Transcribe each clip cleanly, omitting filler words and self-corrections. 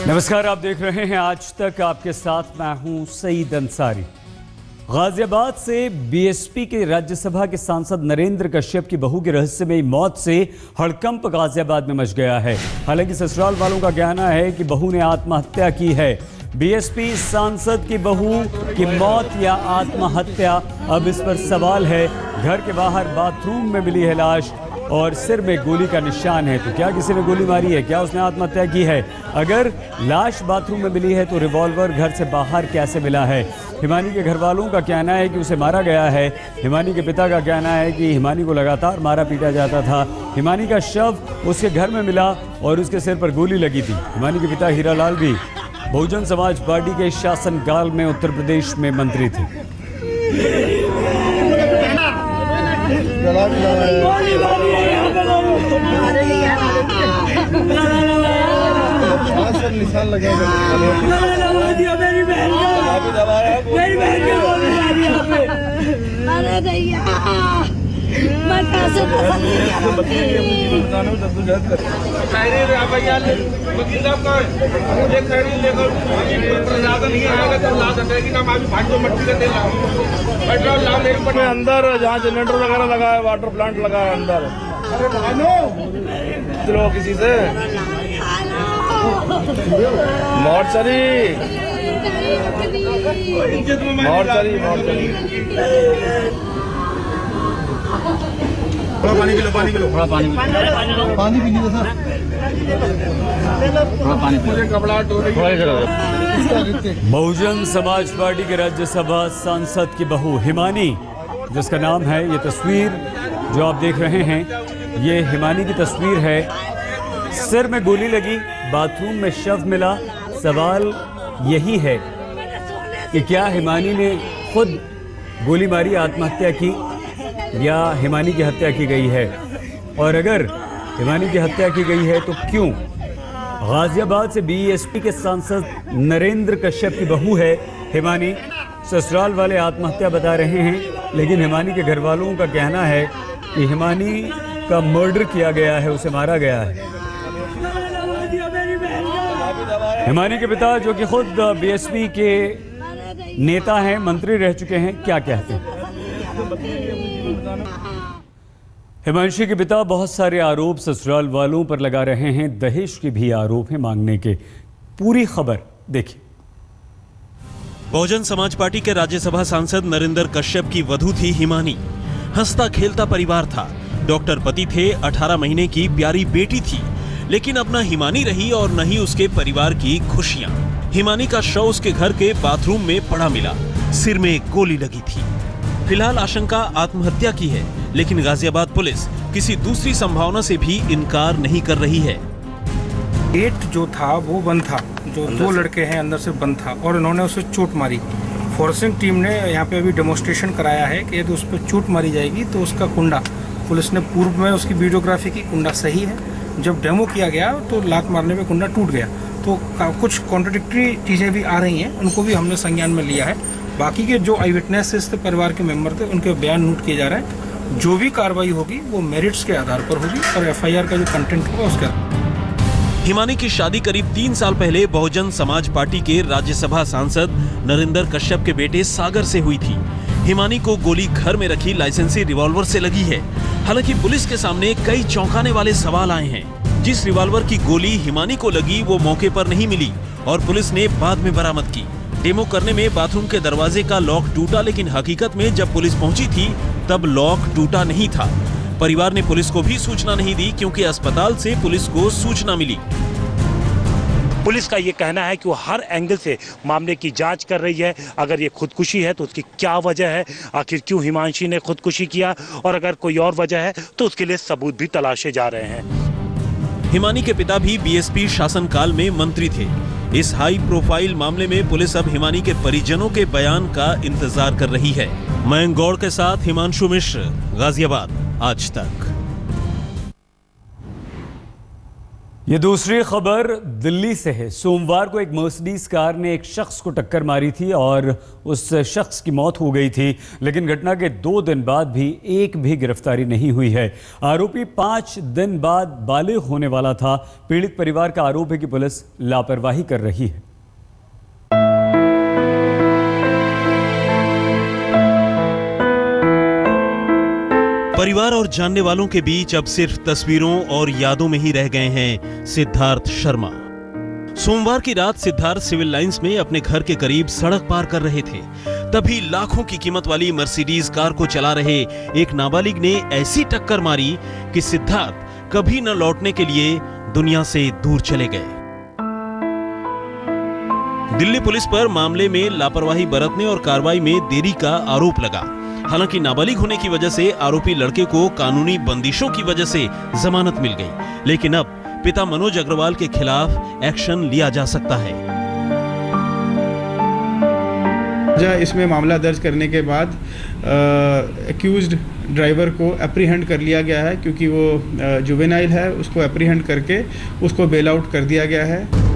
नमस्कार, आप देख रहे हैं आज तक। आपके साथ मैं हूं सईद अंसारी। गाजियाबाद से बीएसपी के राज्यसभा के सांसद नरेंद्र कश्यप की बहू की रहस्यमयी मौत से हड़कंप गाजियाबाद में मच गया है। हालांकि ससुराल वालों का कहना है कि बहू ने आत्महत्या की है। बीएसपी सांसद की बहू की मौत या आत्महत्या, अब इस पर सवाल है। घर के बाहर बाथरूम में मिली है लाश और सिर में गोली का निशान है। तो क्या किसी ने गोली मारी है? क्या उसने आत्महत्या की है? अगर लाश बाथरूम में मिली है तो रिवॉल्वर घर से बाहर कैसे मिला है? हिमानी के घर वालों का कहना है कि उसे मारा गया है। हिमानी के पिता का कहना है कि हिमानी को लगातार मारा पीटा जाता था। हिमानी का शव उसके घर में मिला और उसके सिर पर गोली लगी थी। हिमानी के पिता हीरालाल भी बहुजन समाज पार्टी के शासनकाल में उत्तर प्रदेश में मंत्री थे। निशान लगे अंदर जहाँ जनरेटर वगैरह लगा है, वाटर प्लांट लगा है अंदर। चलो किसी से मोर्चरी पानी पी लो, पानी पी लो, थोड़ा पानी पी लो सर, थोड़ा पानी मुझे घबराहट हो रही है। बहुजन समाज पार्टी के राज्यसभा सांसद की बहू हिमानी, जिसका नाम है, ये तस्वीर जो आप देख रहे हैं, ये हिमानी की तस्वीर है। सिर में गोली लगी, बाथरूम में शव मिला। सवाल यही है कि क्या हिमानी ने खुद गोली मारी, आत्महत्या की, या हिमानी की हत्या की गई है? और अगर हिमानी की हत्या की गई है तो क्यों? गाजियाबाद से बीएसपी के सांसद नरेंद्र कश्यप की बहू है हिमानी। ससुराल वाले आत्महत्या बता रहे हैं, लेकिन हिमानी के घर वालों का कहना है कि हिमानी का मर्डर किया गया है, उसे मारा गया है। हिमानी के पिता, जो कि खुद बीएसपी के नेता हैं, मंत्री रह चुके हैं, क्या कहते हैं? हिमांशी के पिता बहुत सारे आरोप ससुराल वालों पर लगा रहे हैं। दहेज के भी आरोप हैं मांगने के। पूरी खबर देखिए। बहुजन समाज पार्टी के राज्यसभा सांसद नरेंद्र कश्यप की वधू थी हिमानी। हंसता खेलता परिवार था। डॉक्टर पति थे, 18 महीने की प्यारी बेटी थी। लेकिन अब न हिमानी रही और न ही उसके परिवार की खुशियां। हिमानी का शव उसके घर के बाथरूम में पड़ा मिला। सिर में गोली लगी थी। फिलहाल आशंका आत्महत्या की है, लेकिन गाजियाबाद पुलिस किसी दूसरी संभावना से भी इनकार नहीं कर रही है। गेट जो था वो बंद था, जो दो लड़के हैं अंदर से बंद था और इन्होंने उसे चोट मारी। फोरेंसिक टीम ने यहाँ पे अभी डेमोन्स्ट्रेशन कराया है कि यदि उस पर चोट मारी जाएगी तो उसका कुंडा, पुलिस ने पूर्व में उसकी वीडियोग्राफी की, कुंडा सही है। जब डेमो किया गया तो लात मारने में कुंडा टूट गया। तो कुछ कॉन्ट्रडिक्टरी चीज़ें भी आ रही हैं, उनको भी हमने संज्ञान में लिया है। बाकी के जो आई विटनेसेस थे, परिवार के मेंबर थे, उनके बयान नोट किए जा रहे हैं। जो भी कार्रवाई होगी वो मेरिट्स के आधार पर होगी और एफआईआर का जो कंटेंट होगा उसके। हिमानी की शादी करीब 3 साल पहले बहुजन समाज पार्टी के राज्यसभा सांसद नरेंद्र कश्यप के बेटे सागर से हुई थी। हिमानी को गोली घर में रखी लाइसेंसी रिवॉल्वर से लगी है। हालांकि पुलिस के सामने कई चौंकाने वाले सवाल आए हैं। जिस रिवॉल्वर की गोली हिमानी को लगी वो मौके पर नहीं मिली और पुलिस ने बाद में बरामद की। डेमो करने में बाथरूम के दरवाजे का लॉक टूटा, लेकिन हकीकत में जब पुलिस पहुंची थी तब लॉक टूटा नहीं था। परिवार ने पुलिस को भी सूचना नहीं दी क्योंकि अस्पताल से पुलिस को सूचना मिली। पुलिस का ये कहना है कि वो हर एंगल से मामले की जांच कर रही है। अगर ये खुदकुशी है तो उसकी क्या वजह है, आखिर क्यों हिमांशी ने खुदकुशी किया, और अगर कोई और वजह है तो उसके लिए सबूत भी तलाशे जा रहे हैं। हिमानी के पिता भी बीएसपी शासनकाल में मंत्री थे। इस हाई प्रोफाइल मामले में पुलिस अब हिमानी के परिजनों के बयान का इंतजार कर रही है। मयंक गौड़ के साथ हिमांशु मिश्र, गाजियाबाद, आज तक। ये दूसरी खबर दिल्ली से है। सोमवार को एक मर्सिडीज कार ने एक शख्स को टक्कर मारी थी और उस शख्स की मौत हो गई थी, लेकिन घटना के 2 दिन बाद भी एक भी गिरफ्तारी नहीं हुई है। आरोपी 5 दिन बाद बालिग होने वाला था। पीड़ित परिवार का आरोप है कि पुलिस लापरवाही कर रही है। परिवार और जानने वालों के बीच अब सिर्फ तस्वीरों और यादों में ही रह गए हैं सिद्धार्थ शर्मा। सोमवार की रात सिद्धार्थ सिविल लाइंस में अपने घर के करीब सड़क पार कर रहे थे, तभी लाखों की कीमत वाली मर्सिडीज कार को चला रहे एक नाबालिग ने ऐसी टक्कर मारी कि सिद्धार्थ कभी न लौटने के लिए दुनिया से दूर चले गए। दिल्ली पुलिस पर मामले में लापरवाही बरतने और कार्रवाई में देरी का आरोप लगा। हालांकि नाबालिग होने की वजह से आरोपी लड़के को कानूनी बंदिशों की वजह से जमानत मिल गई, लेकिन अब पिता मनोज अग्रवाल के खिलाफ एक्शन लिया जा सकता है। इसमें मामला दर्ज करने के बाद एक्यूज्ड ड्राइवर को एप्रीहेंड कर लिया गया है, क्योंकि वो जुवेनाइल है। उसको एप्रीहेंड करके उसको बेल आउट कर दिया गया है।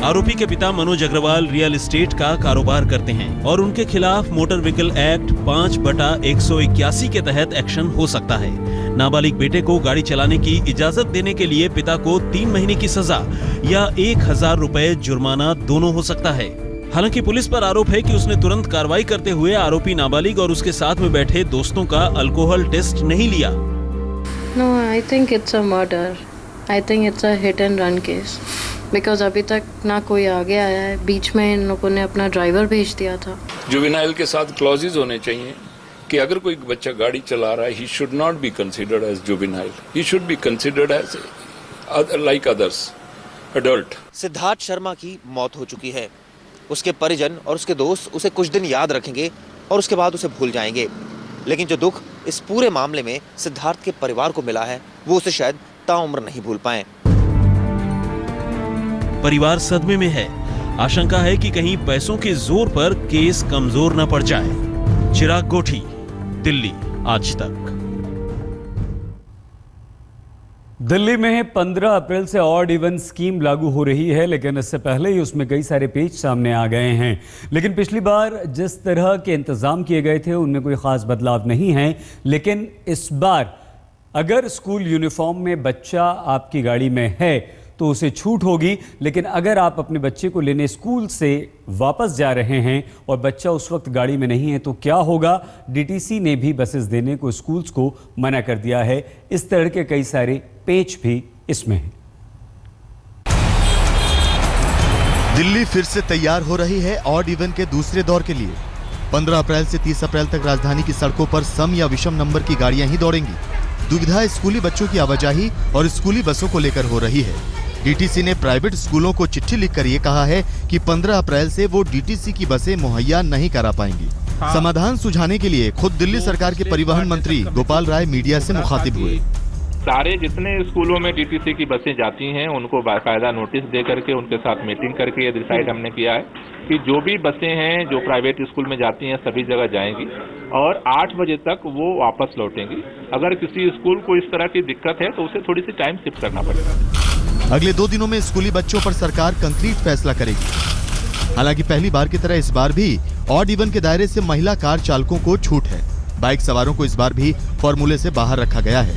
आरोपी के पिता मनोज अग्रवाल रियल एस्टेट का कारोबार करते हैं और उनके खिलाफ मोटर व्हीकल एक्ट 5/181 के तहत एक्शन हो सकता है। नाबालिग बेटे को गाड़ी चलाने की इजाजत देने के लिए पिता को 3 महीने की सजा या 1000 रुपए जुर्माना दोनों हो सकता है। हालांकि पुलिस पर आरोप है कि उसने तुरंत कार्रवाई करते हुए आरोपी नाबालिग और उसके साथ में बैठे दोस्तों का अल्कोहल टेस्ट नहीं लिया। No, I think it's a murder. I think it's a hit and run case. Because अभी तक ना कोई आगे आया है। बीच में इन लोगों ने अपना ड्राइवर भेज दिया था। जुवेनाइल के साथ क्लॉजेज होने चाहिए कि अगर कोई बच्चा गाड़ी चला रहा है, he should not be considered as juvenile, he should be considered as like others adult. Siddharth Sharma की मौत हो चुकी है। उसके परिजन और उसके दोस्त उसे कुछ दिन याद रखेंगे और उसके बाद उसे भूल जाएंगे, लेकिन जो दुख इस पूरे मामले में सिद्धार्थ के परिवार को मिला है वो उसे शायद ताउम्र नहीं भूल पाए। परिवार सदमे में है। आशंका है कि कहीं पैसों के जोर पर केस कमजोर न पड़ जाए। चिराग गोठी, दिल्ली, आज तक। दिल्ली में 15 अप्रैल से ऑड इवन स्कीम लागू हो रही है, लेकिन इससे पहले ही उसमें कई सारे पेच सामने आ गए हैं। लेकिन पिछली बार जिस तरह के इंतजाम किए गए थे उनमें कोई खास बदलाव नहीं है। लेकिन इस बार अगर स्कूल यूनिफॉर्म में बच्चा आपकी गाड़ी में है तो उसे छूट होगी, लेकिन अगर आप अपने बच्चे को लेने स्कूल से वापस जा रहे हैं और बच्चा उस वक्त गाड़ी में नहीं है तो क्या होगा? डीटीसी ने भी बसेस देने को स्कूल्स को मना कर दिया है। इस तरह के कई सारे पेच भी इसमें हैं। दिल्ली फिर से तैयार हो रही है ऑड इवन के दूसरे दौर के लिए। 15 अप्रैल से 30 अप्रैल तक राजधानी की सड़कों पर सम या विषम नंबर की गाड़ियां ही दौड़ेंगी। दुविधा स्कूली बच्चों की आवाजाही और स्कूली बसों को लेकर हो रही है। डीटीसी ने प्राइवेट स्कूलों को चिट्ठी लिखकर ये कहा है कि 15 अप्रैल से वो डीटीसी की बसें मुहैया नहीं करा पाएंगी। समाधान सुझाने के लिए खुद दिल्ली सरकार के परिवहन मंत्री गोपाल राय मीडिया से मुखातिब हुए। सारे जितने स्कूलों में डीटीसी की बसें जाती हैं उनको बाकायदा नोटिस दे करके उनके साथ मीटिंग करके ये डिसाइड हमने किया है कि जो भी बसें हैं जो प्राइवेट स्कूल में जाती हैं सभी जगह जाएंगी और 8 बजे तक वो वापस लौटेंगी। अगर किसी स्कूल को इस तरह की दिक्कत है तो उसे थोड़ी सी टाइम शिफ्ट करना पड़ेगा। अगले 2 दिनों में स्कूली बच्चों पर सरकार कंक्रीट फैसला करेगी। हालांकि पहली बार की तरह इस बार भी ऑड इवन के दायरे से महिला कार चालकों को छूट है। बाइक सवारों को इस बार भी फॉर्मूले से बाहर रखा गया है।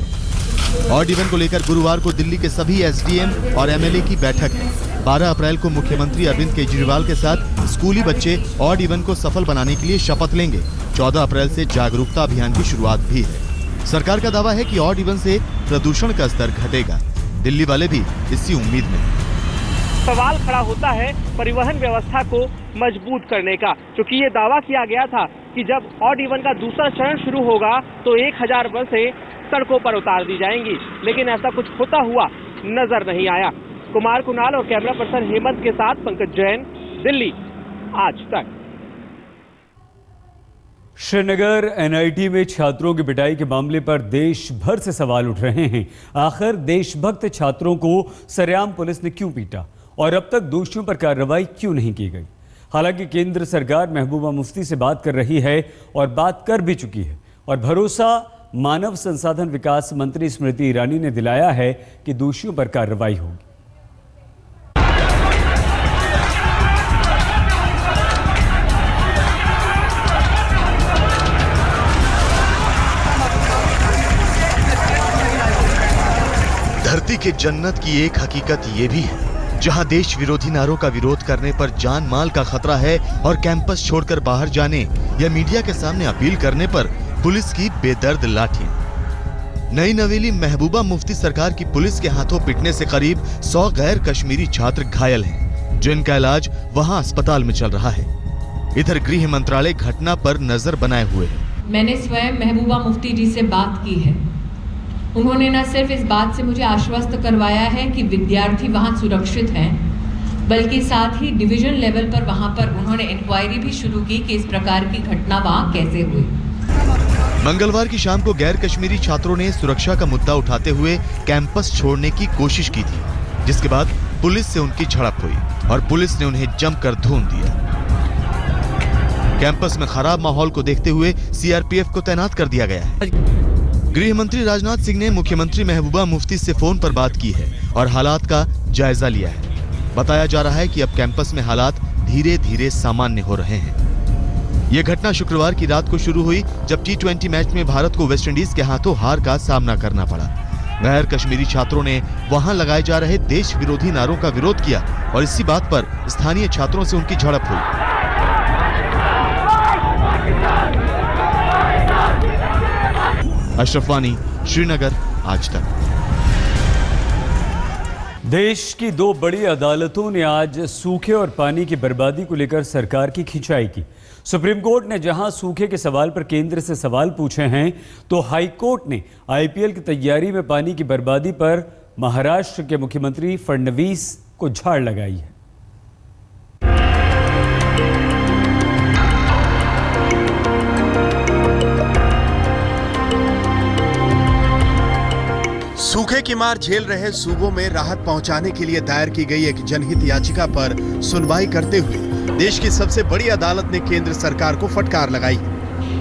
ऑड इवन को लेकर गुरुवार को दिल्ली के सभी एसडीएम और एमएलए की बैठक है। 12 अप्रैल को मुख्यमंत्री अरविंद केजरीवाल के साथ स्कूली बच्चे ऑड इवन को सफल बनाने के लिए शपथ लेंगे। 14 अप्रैल से जागरूकता अभियान की शुरुआत भी है। सरकार का दावा है कि ऑड इवन से प्रदूषण का स्तर घटेगा। दिल्ली वाले भी इसी उम्मीद में। सवाल खड़ा होता है परिवहन व्यवस्था को मजबूत करने का, क्योंकि ये दावा किया गया था कि जब ऑड इवन का दूसरा चरण शुरू होगा तो 1000 बसें सड़कों पर उतार दी जाएंगी, लेकिन ऐसा कुछ होता हुआ नजर नहीं आया। कुमार कुणाल और कैमरा पर्सन हेमंत के साथ पंकज जैन, दिल्ली, आज तक। श्रीनगर एनआईटी में छात्रों की पिटाई के मामले पर देश भर से सवाल उठ रहे हैं। आखिर देशभक्त छात्रों को सरेआम पुलिस ने क्यों पीटा और अब तक दोषियों पर कार्रवाई क्यों नहीं की गई? हालांकि केंद्र सरकार महबूबा मुफ्ती से बात कर रही है और बात कर भी चुकी है और भरोसा मानव संसाधन विकास मंत्री स्मृति ईरानी ने दिलाया है कि दोषियों पर कार्रवाई होगी। धरती के जन्नत की एक हकीकत ये भी है, जहां देश विरोधी नारों का विरोध करने पर जान माल का खतरा है और कैंपस छोड़कर बाहर जाने या मीडिया के सामने अपील करने पर पुलिस की बेदर्द लाठी। नई नवेली महबूबा मुफ्ती सरकार की पुलिस के हाथों पिटने से करीब 100 गैर कश्मीरी छात्र घायल हैं, जिनका इलाज वहां अस्पताल में चल रहा है। इधर गृह मंत्रालय घटना पर नजर बनाए हुए है। मैंने स्वयं महबूबा मुफ्ती जी से बात की है। उन्होंने न सिर्फ इस बात से मुझे आश्वस्त करवाया है कि विद्यार्थी वहां सुरक्षित हैं, बल्कि साथ ही डिवीजन लेवल पर वहां पर उन्होंने इंक्वायरी भी शुरू की कि इस प्रकार की घटना वहां कैसे हुई। मंगलवार की शाम को गैर कश्मीरी छात्रों ने सुरक्षा का मुद्दा उठाते हुए कैंपस छोड़ने की कोशिश की थी, जिसके बाद पुलिस से उनकी झड़प हुई और पुलिस ने उन्हें जमकर धून दिया। कैंपस में खराब माहौल को देखते हुए सीआरपीएफ को तैनात कर दिया गया है। गृह मंत्री राजनाथ सिंह ने मुख्यमंत्री महबूबा मुफ्ती से फोन पर बात की है और हालात का जायजा लिया है। बताया जा रहा है कि अब कैंपस में हालात धीरे धीरे सामान्य हो रहे हैं। यह घटना शुक्रवार की रात को शुरू हुई, जब T20 मैच में भारत को वेस्टइंडीज के हाथों हार का सामना करना पड़ा। गैर कश्मीरी छात्रों ने वहां लगाए जा रहे देश विरोधी नारों का विरोध किया और इसी बात पर स्थानीय छात्रों से उनकी झड़प हुई। अशरफ वानी, श्रीनगर, आज तक। देश की दो बड़ी अदालतों ने आज सूखे और पानी की बर्बादी को लेकर सरकार की खिंचाई की। सुप्रीम कोर्ट ने जहां सूखे के सवाल पर केंद्र से सवाल पूछे हैं, तो हाई कोर्ट ने आईपीएल की तैयारी में पानी की बर्बादी पर महाराष्ट्र के मुख्यमंत्री फडणवीस को झाड़ लगाई है। सूखे की मार झेल रहे सूबों में राहत पहुंचाने के लिए दायर की गई एक जनहित याचिका पर सुनवाई करते हुए देश की सबसे बड़ी अदालत ने केंद्र सरकार को फटकार लगाई।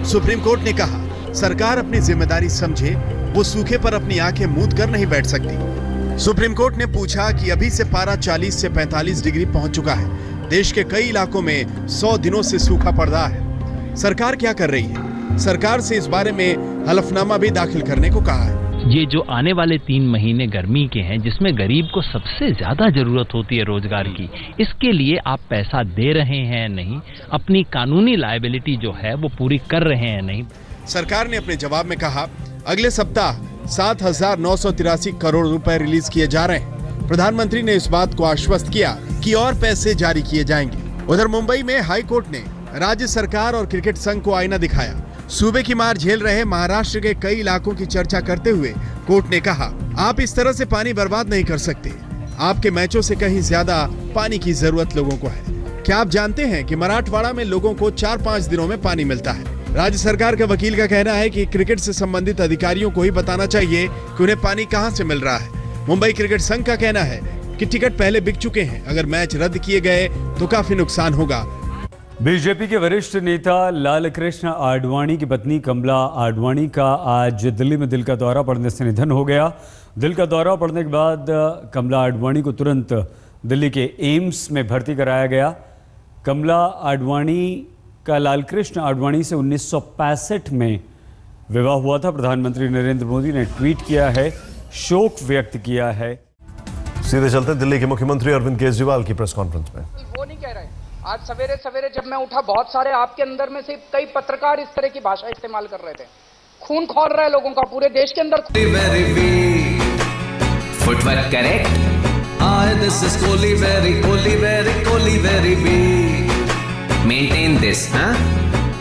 सुप्रीम कोर्ट ने कहा, सरकार अपनी जिम्मेदारी समझे, वो सूखे पर अपनी आंखें मूंद कर नहीं बैठ सकती। सुप्रीम कोर्ट ने पूछा कि अभी से पारा 40 से 45 डिग्री पहुंच चुका है। देश के कई इलाकों में 100 दिनों से सूखा पड़ रहा है। सरकार क्या कर रही है? सरकार से इस बारे में हलफनामा भी दाखिल करने को कहा है। ये जो आने वाले 3 महीने गर्मी के हैं, जिसमें गरीब को सबसे ज्यादा जरूरत होती है रोजगार की, इसके लिए आप पैसा दे रहे हैं नहीं, अपनी कानूनी लायबिलिटी जो है वो पूरी कर रहे हैं नहीं। सरकार ने अपने जवाब में कहा, अगले सप्ताह 7,983 करोड़ रुपए रिलीज किए जा रहे हैं। प्रधानमंत्री ने इस बात को आश्वस्त किया कि और पैसे जारी किए जाएंगे। उधर मुंबई में हाई कोर्ट ने राज्य सरकार और क्रिकेट संघ को आईना दिखाया। सूबे की मार झेल रहे महाराष्ट्र के कई इलाकों की चर्चा करते हुए कोर्ट ने कहा, आप इस तरह से पानी बर्बाद नहीं कर सकते। आपके मैचों से कहीं ज्यादा पानी की जरूरत लोगों को है। क्या आप जानते हैं कि मराठवाड़ा में लोगों को 4-5 दिनों में पानी मिलता है? राज्य सरकार के वकील का कहना है कि क्रिकेट से संबंधित अधिकारियों को ही बताना चाहिए कि उन्हें पानी कहां से मिल रहा है। मुंबई क्रिकेट संघ का कहना है कि टिकट पहले बिक चुके हैं, अगर मैच रद्द किए गए तो काफी नुकसान होगा। बीजेपी के वरिष्ठ नेता लालकृष्ण आडवाणी की पत्नी कमला आडवाणी का आज दिल्ली में दिल का दौरा पड़ने से निधन हो गया। दिल का दौरा पड़ने के बाद कमला आडवाणी को तुरंत दिल्ली के एम्स में भर्ती कराया गया। कमला आडवाणी का लालकृष्ण आडवाणी से 1965 में विवाह हुआ था। प्रधानमंत्री नरेंद्र मोदी ने ट्वीट किया है, शोक व्यक्त किया है। सीधे चलते दिल्ली के मुख्यमंत्री अरविंद केजरीवाल की प्रेस कॉन्फ्रेंस में। वो नहीं कह रहे। आज सवेरे सवेरे जब मैं उठा, बहुत सारे आपके अंदर में से कई पत्रकार इस तरह की भाषा इस्तेमाल कर रहे थे। खून खौल रहा है लोगों का पूरे देश के अंदर। Footwork correct. Hi this is Kohli very maintain this,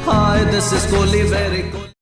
hi this is Kohli very